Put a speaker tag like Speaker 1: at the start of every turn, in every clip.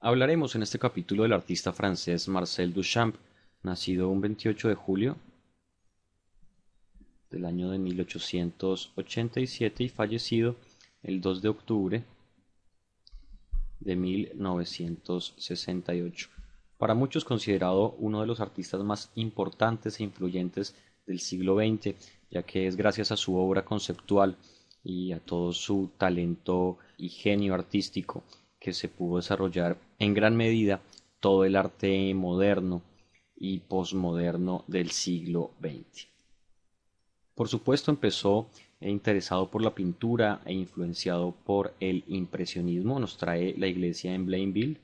Speaker 1: Hablaremos en este capítulo del artista francés Marcel Duchamp, nacido un 28 de julio del año de 1887 y fallecido el 2 de octubre de 1968. Para muchos considerado uno de los artistas más importantes e influyentes del siglo XX, ya que es gracias a su obra conceptual y a todo su talento y genio artístico que se pudo desarrollar en gran medida todo el arte moderno y posmoderno del siglo XX. Por supuesto, empezó interesado por la pintura e influenciado por el impresionismo. Nos trae la iglesia en Blainville.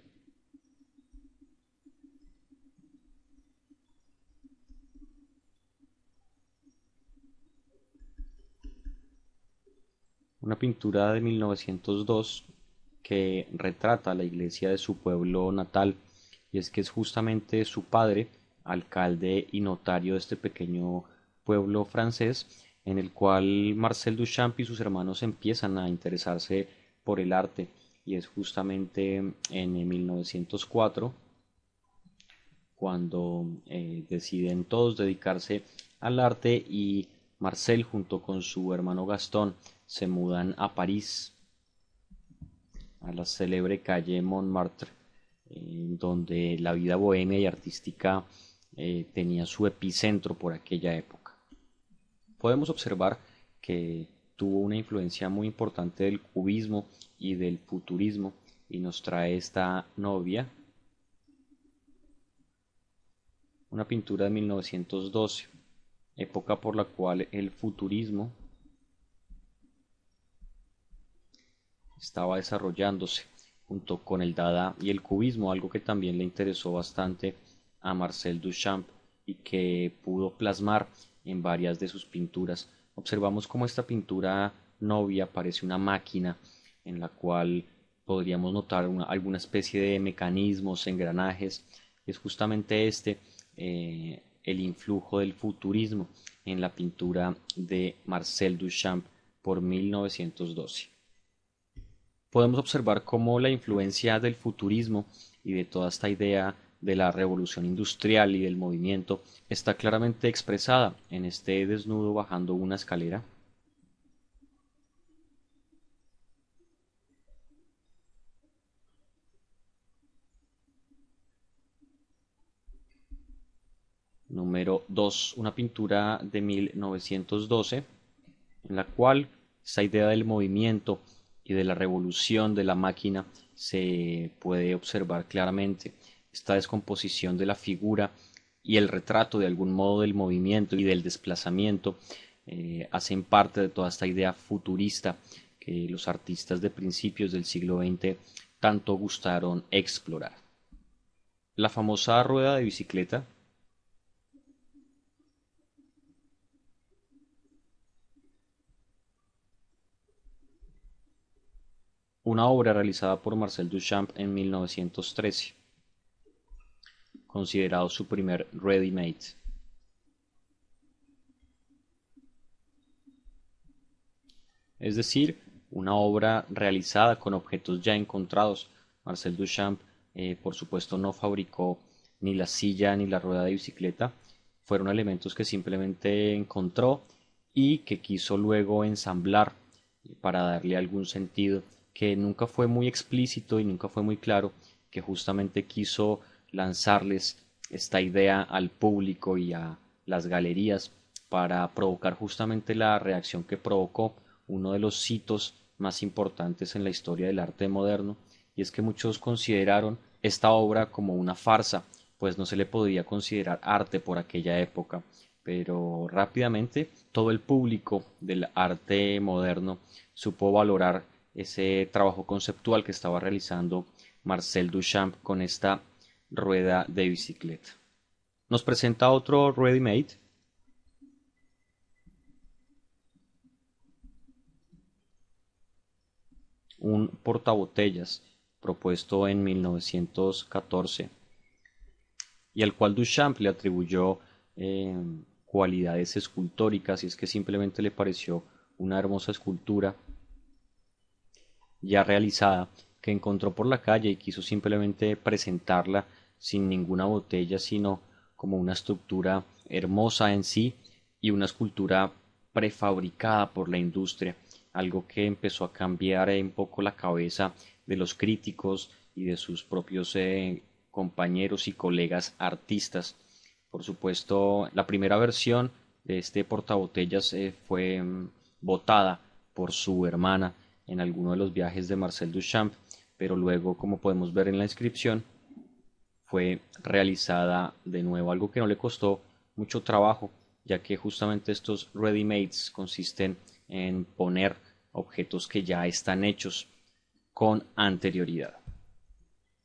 Speaker 1: Una pintura de 1902 que retrata la iglesia de su pueblo natal, y es que es justamente su padre, alcalde y notario de este pequeño pueblo francés, en el cual Marcel Duchamp y sus hermanos empiezan a interesarse por el arte, y es justamente en 1904 cuando deciden todos dedicarse al arte y Marcel junto con su hermano Gastón se mudan a París, a la célebre calle Montmartre, donde la vida bohemia y artística tenía su epicentro por aquella época. Podemos observar que tuvo una influencia muy importante del cubismo y del futurismo, y nos trae esta novia, una pintura de 1912, época por la cual el futurismo estaba desarrollándose junto con el Dada y el cubismo, algo que también le interesó bastante a Marcel Duchamp y que pudo plasmar en varias de sus pinturas. Observamos cómo esta pintura novia parece una máquina en la cual podríamos notar alguna especie de mecanismos, engranajes. Es justamente el influjo del futurismo en la pintura de Marcel Duchamp por 1912. Podemos observar cómo la influencia del futurismo y de toda esta idea de la revolución industrial y del movimiento está claramente expresada en este desnudo bajando una escalera. Número 2, una pintura de 1912 en la cual esa idea del movimiento y de la revolución de la máquina se puede observar claramente. Esta descomposición de la figura y el retrato de algún modo del movimiento y del desplazamiento hacen parte de toda esta idea futurista que los artistas de principios del siglo XX tanto gustaron explorar. La famosa rueda de bicicleta, una obra realizada por Marcel Duchamp en 1913, considerado su primer ready-made. Es decir, una obra realizada con objetos ya encontrados. Marcel Duchamp, por supuesto, no fabricó ni la silla ni la rueda de bicicleta, fueron elementos que simplemente encontró y que quiso luego ensamblar para darle algún sentido que nunca fue muy explícito y nunca fue muy claro, que justamente quiso lanzarles esta idea al público y a las galerías para provocar justamente la reacción que provocó uno de los hitos más importantes en la historia del arte moderno, y es que muchos consideraron esta obra como una farsa, pues no se le podía considerar arte por aquella época, pero rápidamente todo el público del arte moderno supo valorar ese trabajo conceptual que estaba realizando Marcel Duchamp con esta rueda de bicicleta. Nos presenta otro ready-made, un portabotellas propuesto en 1914 y al cual Duchamp le atribuyó eh, cualidades escultóricas, y es que simplemente le pareció una hermosa escultura ya realizada que encontró por la calle y quiso simplemente presentarla sin ninguna botella, sino como una estructura hermosa en sí y una escultura prefabricada por la industria, algo que empezó a cambiar un poco la cabeza de los críticos y de sus propios compañeros y colegas artistas. Por supuesto, la primera versión de este portabotellas fue botada por su hermana en alguno de los viajes de Marcel Duchamp, pero luego, como podemos ver en la inscripción, fue realizada de nuevo, algo que no le costó mucho trabajo, ya que justamente estos ready-mades consisten en poner objetos que ya están hechos con anterioridad.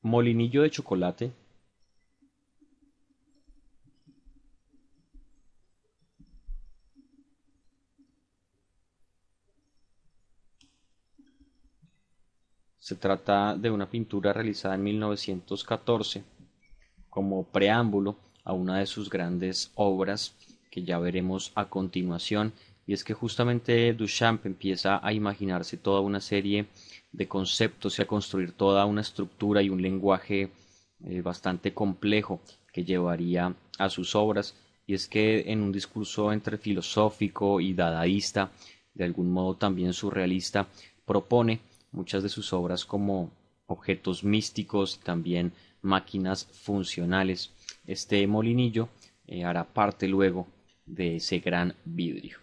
Speaker 1: Molinillo de chocolate. Se trata de una pintura realizada en 1914 como preámbulo a una de sus grandes obras que ya veremos a continuación, y es que justamente Duchamp empieza a imaginarse toda una serie de conceptos y a construir toda una estructura y un lenguaje bastante complejo que llevaría a sus obras, y es que en un discurso entre filosófico y dadaísta, de algún modo también surrealista, propone muchas de sus obras como objetos místicos y también máquinas funcionales. Este molinillo hará parte luego de ese gran vidrio.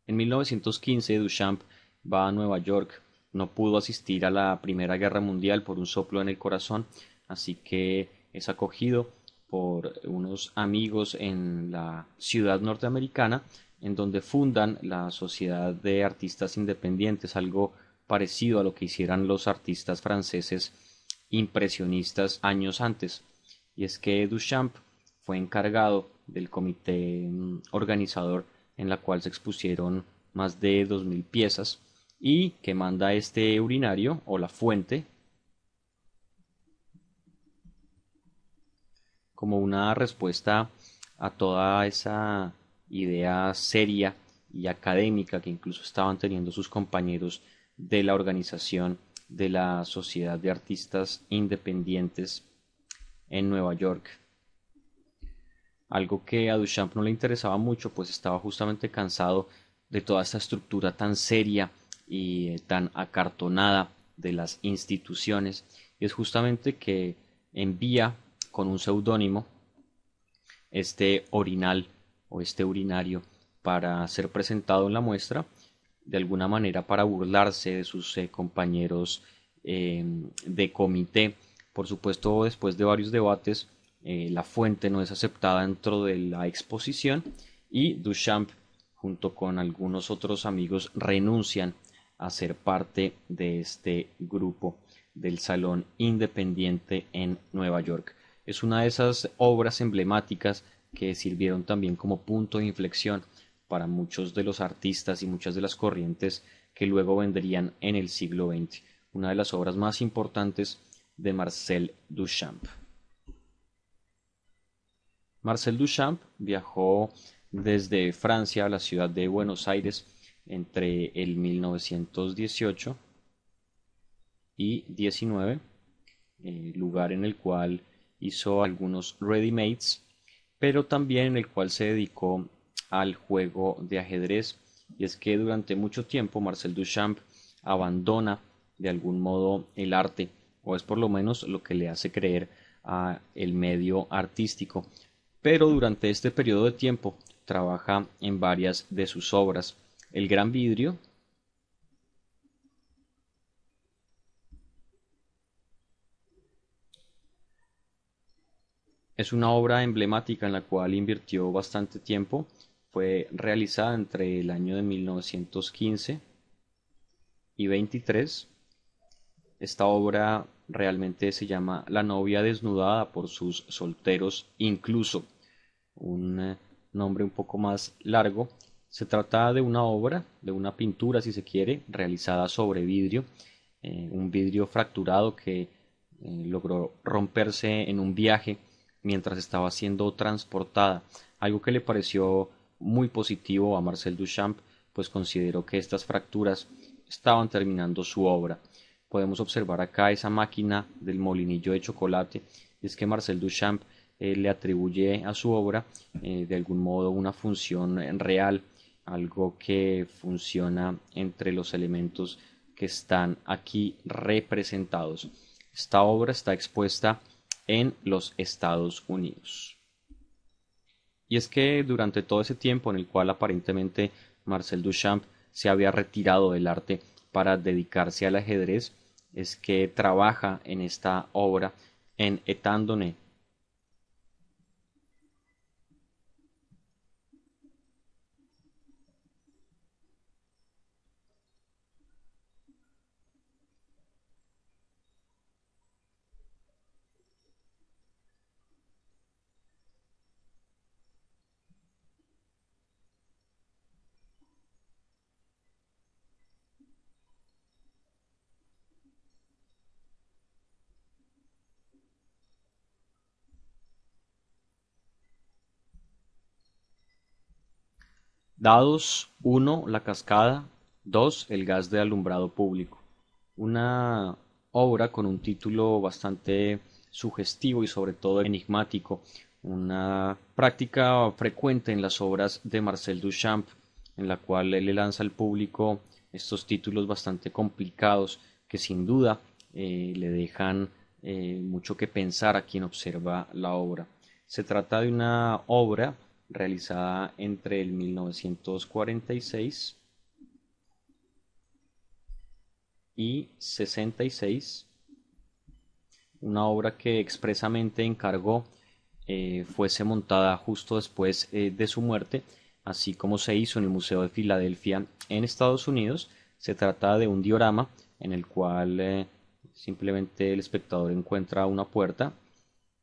Speaker 1: En 1915 Duchamp va a Nueva York. No pudo asistir a la Primera Guerra Mundial por un soplo en el corazón, así que es acogido por unos amigos en la ciudad norteamericana, en donde fundan la Sociedad de Artistas Independientes, algo parecido a lo que hicieran los artistas franceses impresionistas años antes. Y es que Duchamp fue encargado del comité organizador, en la cual se expusieron más de 2000 piezas, y que manda este urinario o la fuente como una respuesta a toda esa idea seria y académica que incluso estaban teniendo sus compañeros de la organización de la Sociedad de Artistas Independientes en Nueva York. Algo que a Duchamp no le interesaba mucho, pues estaba justamente cansado de toda esta estructura tan seria y tan acartonada de las instituciones, y es justamente que envía con un seudónimo este orinal o este urinario para ser presentado en la muestra, de alguna manera para burlarse de sus compañeros de comité. Por supuesto, después de varios debates, la fuente no es aceptada dentro de la exposición y Duchamp, junto con algunos otros amigos, renuncian a ser parte de este grupo del Salón Independiente en Nueva York. Es una de esas obras emblemáticas que sirvieron también como punto de inflexión para muchos de los artistas y muchas de las corrientes que luego vendrían en el siglo XX. Una de las obras más importantes de Marcel Duchamp. Marcel Duchamp viajó desde Francia a la ciudad de Buenos Aires entre el 1918 y 19, lugar en el cual hizo algunos ready-mades, pero también en el cual se dedicó al juego de ajedrez. Y es que durante mucho tiempo Marcel Duchamp abandona de algún modo el arte, o es por lo menos lo que le hace creer a el medio artístico, pero durante este periodo de tiempo trabaja en varias de sus obras. El Gran Vidrio es una obra emblemática en la cual invirtió bastante tiempo. Fue realizada entre el año de 1915 y 23. Esta obra realmente se llama La novia desnudada por sus solteros, incluso un nombre un poco más largo. Se trata de una obra, de una pintura si se quiere, realizada sobre vidrio, un vidrio fracturado que logró romperse en un viaje mientras estaba siendo transportada, algo que le pareció muy positivo a Marcel Duchamp, pues consideró que estas fracturas estaban terminando su obra. podemos observar acá esa máquina del molinillo de chocolate. Es que Marcel Duchamp le atribuye a su obra de algún modo una función real, algo que funciona entre los elementos que están aquí representados. Esta obra está expuesta en los Estados Unidos. Y es que durante todo ese tiempo en el cual aparentemente Marcel Duchamp se había retirado del arte para dedicarse al ajedrez, es que trabaja en esta obra en Étant-Donné. Dados: 1, la cascada; 2, el gas de alumbrado público. Una obra con un título bastante sugestivo y sobre todo enigmático, una práctica frecuente en las obras de Marcel Duchamp, en la cual él le lanza al público estos títulos bastante complicados que sin duda le dejan mucho que pensar a quien observa la obra. Se trata de una obra realizada entre el 1946 y 66, una obra que expresamente encargó fuese montada justo después de su muerte, así como se hizo en el Museo de Filadelfia en Estados Unidos. Se trata de un diorama en el cual simplemente el espectador encuentra una puerta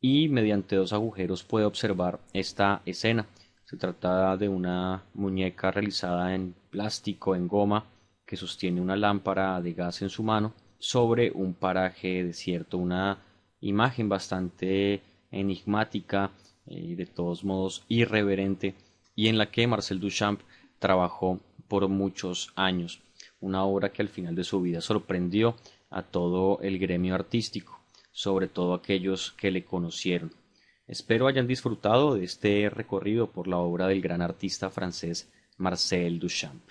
Speaker 1: y mediante dos agujeros puede observar esta escena. Se trata de una muñeca realizada en plástico, en goma, que sostiene una lámpara de gas en su mano sobre un paraje desierto, una imagen bastante enigmática, de todos modos irreverente, y en la que Marcel Duchamp trabajó por muchos años. Una obra que al final de su vida sorprendió a todo el gremio artístico, sobre todo aquellos que le conocieron. Espero hayan disfrutado de este recorrido por la obra del gran artista francés Marcel Duchamp.